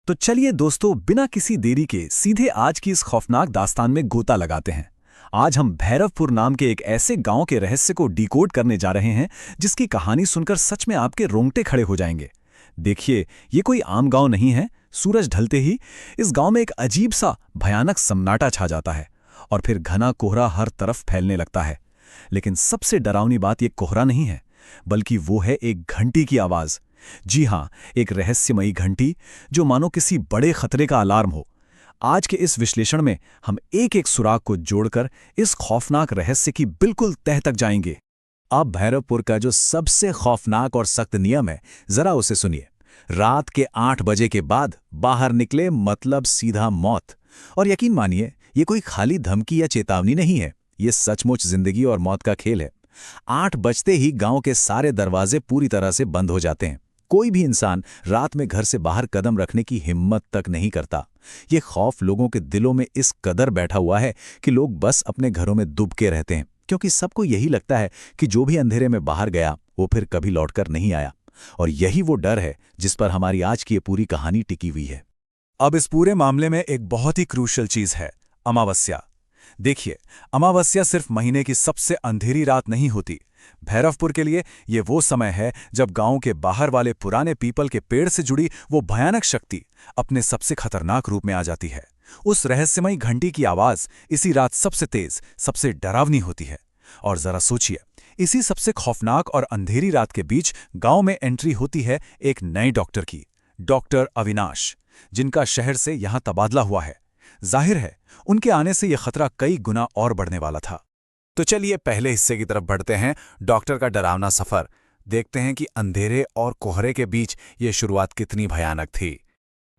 तो चलिए दोस्तों, बिना किसी देरी के सीधे आज की इस खौफनाक दास्तान में गोता लगाते हैं। आज हम भैरवपुर नाम के एक ऐसे गांव के रहस्य को डिकोड करने जा रहे हैं जिसकी कहानी सुनकर सच में आपके रोंगटे खड़े हो जाएंगे। देखिए, ये कोई आम गांव नहीं है। सूरज ढलते ही इस गांव में एक अजीब सा भयानक सन्नाटा छा जाता है और फिर घना कोहरा हर तरफ फैलने लगता है। लेकिन सबसे डरावनी बात ये कोहरा नहीं है, बल्कि वो है एक घंटी की आवाज। जी हां, एक रहस्यमयी घंटी जो मानो किसी बड़े खतरे का अलार्म हो। आज के इस विश्लेषण में हम एक एक सुराग को जोड़कर इस खौफनाक रहस्य की बिल्कुल तह तक जाएंगे। अब भैरवपुर का जो सबसे खौफनाक और सख्त नियम है, जरा उसे सुनिए। रात के 8 बजे के बाद बाहर निकले मतलब सीधा मौत। और यकीन मानिए, ये कोई खाली धमकी या चेतावनी नहीं है, ये सचमुच जिंदगी और मौत का खेल है। 8 बजते ही गांव के सारे दरवाजे पूरी तरह से बंद हो जाते हैं। कोई भी इंसान रात में घर से बाहर कदम रखने की हिम्मत तक नहीं करता। ये खौफ लोगों के दिलों में इस कदर बैठा हुआ है कि लोग बस अपने घरों में दुबके रहते हैं, क्योंकि सबको यही लगता है कि जो भी अंधेरे में बाहर गया वो फिर कभी लौटकर नहीं आया। और यही वो डर है जिस पर हमारी आज की ये पूरी कहानी टिकी हुई है। अब इस पूरे मामले में एक बहुत ही क्रूशल चीज है, अमावस्या। देखिए, अमावस्या सिर्फ महीने की सबसे अंधेरी रात नहीं होती। भैरवपुर के लिए ये वो समय है जब गांव के बाहर वाले पुराने पीपल के पेड़ से जुड़ी वो भयानक शक्ति अपने सबसे खतरनाक रूप में आ जाती है। उस रहस्यमयी घंटी की आवाज इसी रात सबसे तेज, सबसे डरावनी होती है। और जरा सोचिए, इसी सबसे खौफनाक और अंधेरी रात के बीच गांव में एंट्री होती है एक नए डॉक्टर की, डॉक्टर अविनाश, जिनका शहर से यहां तबादला हुआ है। जाहिर है, उनके आने से यह खतरा कई गुना और बढ़ने वाला था। तो चलिए पहले हिस्से की तरफ बढ़ते हैं, डॉक्टर का डरावना सफर। देखते हैं कि अंधेरे और कोहरे के बीच ये शुरुआत कितनी भयानक थी।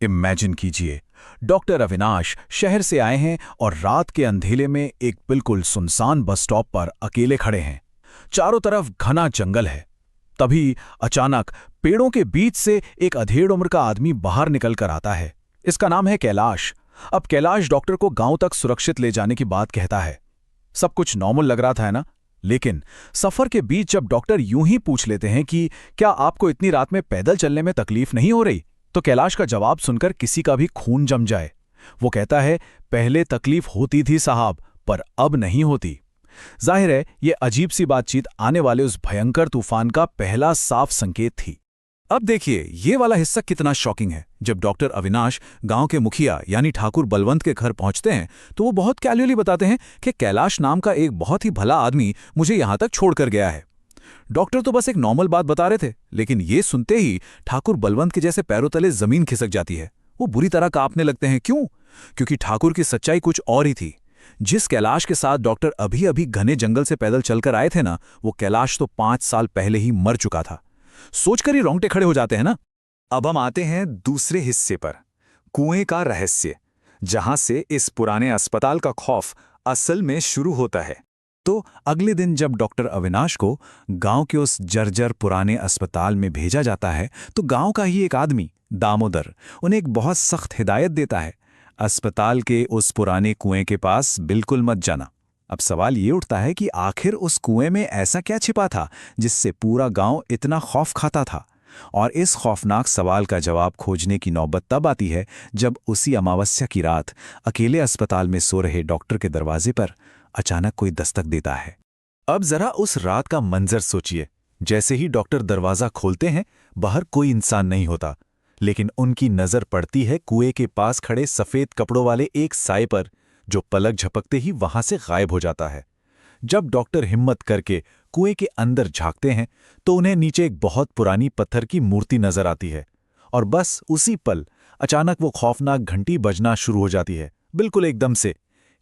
इमेजिन कीजिए, डॉक्टर अविनाश शहर से आए हैं और रात के अंधेरे में एक बिल्कुल सुनसान बस स्टॉप पर अकेले खड़े हैं। चारों तरफ घना जंगल है। तभी अचानक पेड़ों के बीच से एक अधेड़ उम्र का आदमी बाहर निकल कर आता है। इसका नाम है कैलाश। अब कैलाश डॉक्टर को गांव तक सुरक्षित ले जाने की बात कहता है। सब कुछ नॉर्मल लग रहा था, है ना? लेकिन सफर के बीच जब डॉक्टर यूं ही पूछ लेते हैं कि क्या आपको इतनी रात में पैदल चलने में तकलीफ नहीं हो रही, तो कैलाश का जवाब सुनकर किसी का भी खून जम जाए। वो कहता है, पहले तकलीफ होती थी साहब, पर अब नहीं होती। जाहिर है, ये अजीब सी बातचीत आने वाले उस भयंकर तूफान का पहला साफ संकेत थी। अब देखिए, ये वाला हिस्सा कितना शॉकिंग है। जब डॉक्टर अविनाश गांव के मुखिया यानी ठाकुर बलवंत के घर पहुंचते हैं तो वो बहुत कैजुअली बताते हैं कि कैलाश नाम का एक बहुत ही भला आदमी मुझे यहां तक छोड़कर गया है। डॉक्टर तो बस एक नॉर्मल बात बता रहे थे, लेकिन ये सुनते ही ठाकुर बलवंत के जैसे पैरों तले जमीन खिसक जाती है। वो बुरी तरह कांपने लगते हैं। क्यों? क्योंकि ठाकुर की सच्चाई कुछ और ही थी। जिस कैलाश के साथ डॉक्टर अभी अभी घने जंगल से पैदल चलकर आए थे ना, वो कैलाश तो 5 साल पहले ही मर चुका था। सोचकर ही रोंगटे खड़े हो जाते हैं ना। अब हम आते हैं दूसरे हिस्से पर, कुएं का रहस्य, जहां से इस पुराने अस्पताल का खौफ असल में शुरू होता है। तो अगले दिन जब डॉक्टर अविनाश को गांव के उस जर्जर पुराने अस्पताल में भेजा जाता है तो गांव का ही एक आदमी दामोदर उन्हें एक बहुत सख्त हिदायत देता है, अस्पताल के उस पुराने कुएं के पास बिल्कुल मत जाना। अब सवाल ये उठता है कि आखिर उस कुएं में ऐसा क्या छिपा था जिससे पूरा गांव इतना खौफ खाता था। और इस खौफनाक सवाल का जवाब खोजने की नौबत तब आती है जब उसी अमावस्या की रात अकेले अस्पताल में सो रहे डॉक्टर के दरवाजे पर अचानक कोई दस्तक देता है। अब जरा उस रात का मंजर सोचिए। जैसे ही डॉक्टर दरवाजा खोलते हैं, बाहर कोई इंसान नहीं होता, लेकिन उनकी नजर पड़ती है कुएं के पास खड़े सफेद कपड़ों वाले एक साए पर, जो पलक झपकते ही वहां से गायब हो जाता है। जब डॉक्टर हिम्मत करके कुएं के अंदर झांकते हैं तो उन्हें नीचे एक बहुत पुरानी पत्थर की मूर्ति नजर आती है। और बस उसी पल अचानक वो खौफनाक घंटी बजना शुरू हो जाती है, बिल्कुल एकदम से।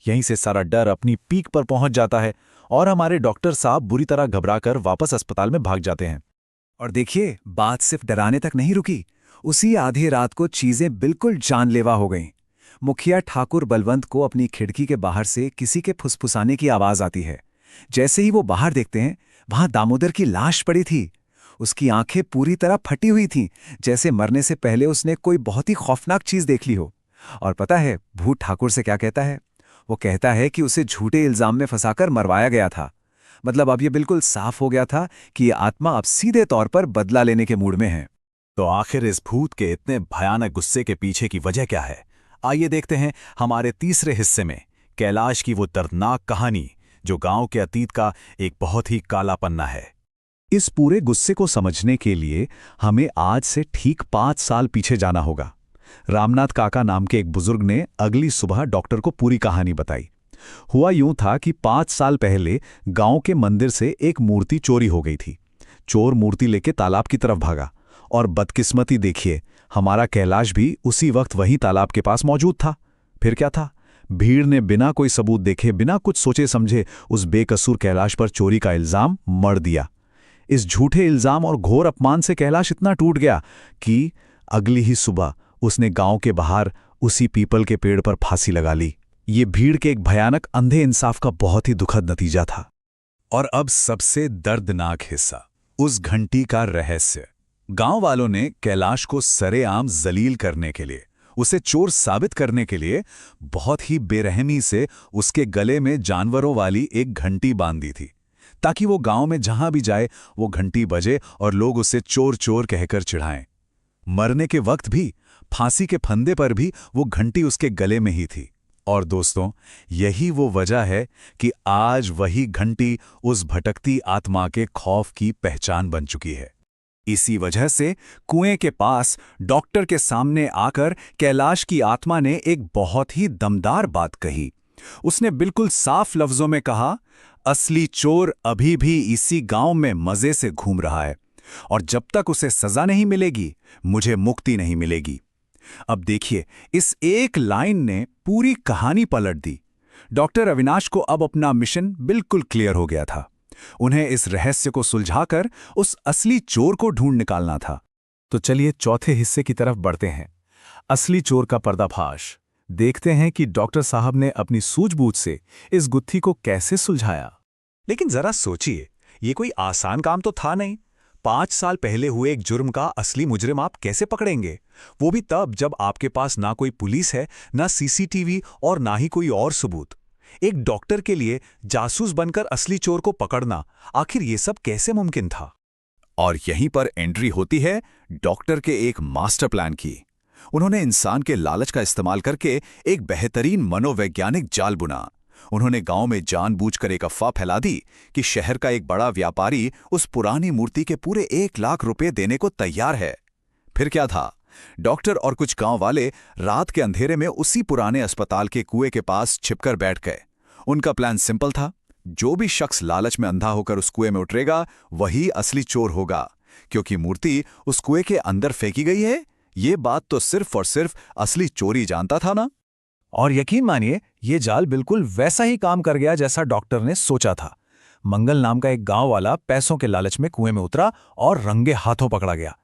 यहीं से सारा डर अपनी पीक पर पहुंच जाता है और हमारे डॉक्टर साहब बुरी तरह घबराकर वापस अस्पताल में भाग जाते हैं। और देखिए, बात सिर्फ डराने तक नहीं रुकी। उसी आधी रात को चीजें बिल्कुल जानलेवा हो गईं। मुखिया ठाकुर बलवंत को अपनी खिड़की के बाहर से किसी के फुसफुसाने की आवाज आती है। जैसे ही वो बाहर देखते हैं, वहां दामोदर की लाश पड़ी थी। उसकी आंखें पूरी तरह फटी हुई थीं, जैसे मरने से पहले उसने कोई बहुत ही खौफनाक चीज देख ली हो। और पता है भूत ठाकुर से क्या कहता है? वो कहता है कि उसे झूठे इल्जाम में फंसाकर मरवाया गया था। मतलब अब ये बिल्कुल साफ हो गया था कि ये आत्मा अब सीधे तौर पर बदला लेने के मूड में है। तो आखिर इस भूत के इतने भयानक गुस्से के पीछे की वजह क्या है? आइए देखते हैं हमारे तीसरे हिस्से में कैलाश की वो दर्दनाक कहानी, जो गांव के अतीत का एक बहुत ही काला पन्ना है। इस पूरे गुस्से को समझने के लिए हमें आज से ठीक 5 साल पीछे जाना होगा। रामनाथ काका नाम के एक बुजुर्ग ने अगली सुबह डॉक्टर को पूरी कहानी बताई। हुआ यूं था कि 5 साल पहले गांव के मंदिर से एक मूर्ति चोरी हो गई थी। चोर मूर्ति लेके तालाब की तरफ भागा और बदकिस्मती देखिए, हमारा कैलाश भी उसी वक्त वहीं तालाब के पास मौजूद था। फिर क्या था, भीड़ ने बिना कोई सबूत देखे, बिना कुछ सोचे समझे उस बेकसूर कैलाश पर चोरी का इल्जाम मढ़ दिया। इस झूठे इल्जाम और घोर अपमान से कैलाश इतना टूट गया कि अगली ही सुबह उसने गांव के बाहर उसी पीपल के पेड़ पर फांसी लगा ली। ये भीड़ के एक भयानक अंधे इंसाफ का बहुत ही दुखद नतीजा था। और अब सबसे दर्दनाक हिस्सा, उस घंटी का रहस्य। गांव वालों ने कैलाश को सरेआम जलील करने के लिए, उसे चोर साबित करने के लिए बहुत ही बेरहमी से उसके गले में जानवरों वाली एक घंटी बांध दी थी, ताकि वो गांव में जहां भी जाए वो घंटी बजे और लोग उसे चोर चोर कहकर चिढ़ाएं। मरने के वक्त भी, फांसी के फंदे पर भी वो घंटी उसके गले में ही थी। और दोस्तों, यही वो वजह है कि आज वही घंटी उस भटकती आत्मा के खौफ की पहचान बन चुकी है। इसी वजह से कुएं के पास डॉक्टर के सामने आकर कैलाश की आत्मा ने एक बहुत ही दमदार बात कही। उसने बिल्कुल साफ लफ्जों में कहा, असली चोर अभी भी इसी गांव में मजे से घूम रहा है और जब तक उसे सजा नहीं मिलेगी, मुझे मुक्ति नहीं मिलेगी। अब देखिए, इस एक लाइन ने पूरी कहानी पलट दी। डॉक्टर अविनाश को अब अपना मिशन बिल्कुल क्लियर हो गया था। उन्हें इस रहस्य को सुलझाकर उस असली चोर को ढूंढ निकालना था। तो चलिए चौथे हिस्से की तरफ बढ़ते हैं, असली चोर का पर्दाफाश। देखते हैं कि डॉक्टर साहब ने अपनी सूझबूझ से इस गुत्थी को कैसे सुलझाया। लेकिन जरा सोचिए, ये कोई आसान काम तो था नहीं। 5 साल पहले हुए एक जुर्म का असली मुजरिम आप कैसे पकड़ेंगे? वो भी तब जब आपके पास ना कोई पुलिस है, ना सीसीटीवी और ना ही कोई और सबूत। एक डॉक्टर के लिए जासूस बनकर असली चोर को पकड़ना, आखिर ये सब कैसे मुमकिन था? और यहीं पर एंट्री होती है डॉक्टर के एक मास्टर प्लान की। उन्होंने इंसान के लालच का इस्तेमाल करके एक बेहतरीन मनोवैज्ञानिक जाल बुना। उन्होंने गांव में जानबूझकर एक अफवाह फैला दी कि शहर का एक बड़ा व्यापारी उस पुरानी मूर्ति के पूरे 1 लाख रुपए देने को तैयार है। फिर क्या था, डॉक्टर और कुछ गांव वाले रात के अंधेरे में उसी पुराने अस्पताल के कुएं के पास छिपकर बैठ गए। उनका प्लान सिंपल था, जो भी शख्स लालच में अंधा होकर उस कुएं में उतरेगा वही असली चोर होगा, क्योंकि मूर्ति उस कुएं के अंदर फेंकी गई है। ये बात तो सिर्फ और सिर्फ असली चोर ही जानता था ना। और यकीन मानिए, ये जाल बिल्कुल वैसा ही काम कर गया जैसा डॉक्टर ने सोचा था। मंगल नाम का एक गांव वाला पैसों के लालच में कुएं में उतरा और रंगे हाथों पकड़ा गया।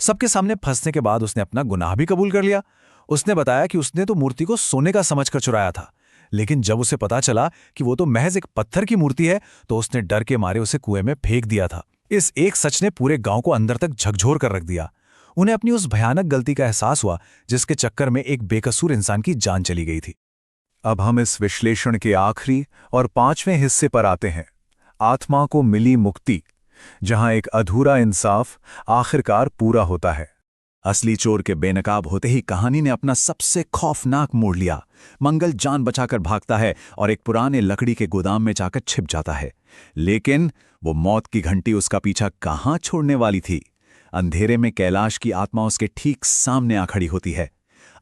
सबके सामने फंसने के बाद उसने अपना गुनाह भी कबूल कर लिया। उसने बताया कि उसने तो मूर्ति को सोने का समझकर चुराया था, लेकिन जब उसे पता चला कि वो तो महज एक पत्थर की मूर्ति है, तो उसने डर के मारे उसे कुएं में फेंक दिया था। इस एक सच ने पूरे गांव को अंदर तक झकझोर कर रख दिया। उन्हें अपनी उस भयानक गलती का एहसास हुआ जिसके चक्कर में एक बेकसूर इंसान की जान चली गई थी। अब हम इस विश्लेषण के आखिरी और 5वें हिस्से पर आते हैं, आत्मा को मिली मुक्ति, जहां एक अधूरा इंसाफ आखिरकार पूरा होता है। असली चोर के बेनकाब होते ही कहानी ने अपना सबसे खौफनाक मोड़ लिया। मंगल जान बचाकर भागता है और एक पुराने लकड़ी के गोदाम में जाकर छिप जाता है, लेकिन वो मौत की घंटी उसका पीछा कहां छोड़ने वाली थी। अंधेरे में कैलाश की आत्मा उसके ठीक सामने आ खड़ी होती है।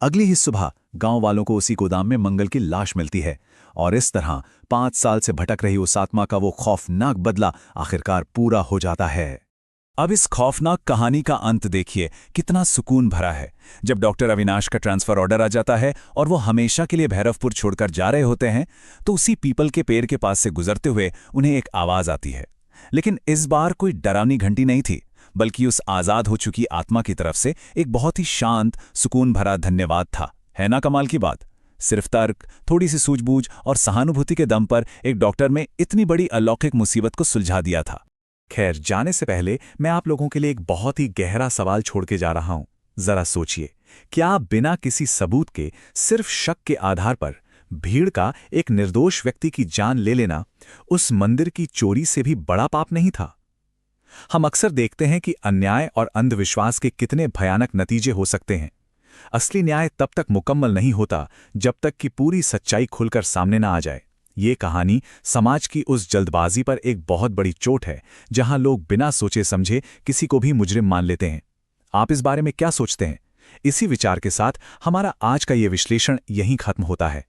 अगली ही सुबह गांव वालों को उसी गोदाम में मंगल की लाश मिलती है और इस तरह 5 साल से भटक रही उस आत्मा का वो खौफनाक बदला आखिरकार पूरा हो जाता है। अब इस खौफनाक कहानी का अंत देखिए, कितना सुकून भरा है। जब डॉक्टर अविनाश का ट्रांसफर ऑर्डर आ जाता है और वो हमेशा के लिए भैरवपुर छोड़कर जा रहे होते हैं, तो उसी पीपल के पेड़ के पास से गुजरते हुए उन्हें एक आवाज आती है। लेकिन इस बार कोई डरावनी घंटी नहीं थी, बल्कि उस आजाद हो चुकी आत्मा की तरफ से एक बहुत ही शांत, सुकून भरा धन्यवाद था। है ना कमाल की बात? सिर्फ तर्क, थोड़ी सी सूझबूझ और सहानुभूति के दम पर एक डॉक्टर में इतनी बड़ी अलौकिक मुसीबत को सुलझा दिया था। खैर, जाने से पहले मैं आप लोगों के लिए एक बहुत ही गहरा सवाल छोड़ के जा रहा हूं। जरा सोचिए, क्या आप बिना किसी सबूत के, सिर्फ शक के आधार पर भीड़ का एक निर्दोष व्यक्ति की जान ले लेना उस मंदिर की चोरी से भी बड़ा पाप नहीं था? हम अक्सर देखते हैं कि अन्याय और अंधविश्वास के कितने भयानक नतीजे हो सकते हैं। असली न्याय तब तक मुकम्मल नहीं होता जब तक कि पूरी सच्चाई खुलकर सामने ना आ जाए। ये कहानी समाज की उस जल्दबाजी पर एक बहुत बड़ी चोट है, जहां लोग बिना सोचे समझे किसी को भी मुजरिम मान लेते हैं। आप इस बारे में क्या सोचते हैं? इसी विचार के साथ हमारा आज का ये विश्लेषण यहीं खत्म होता है।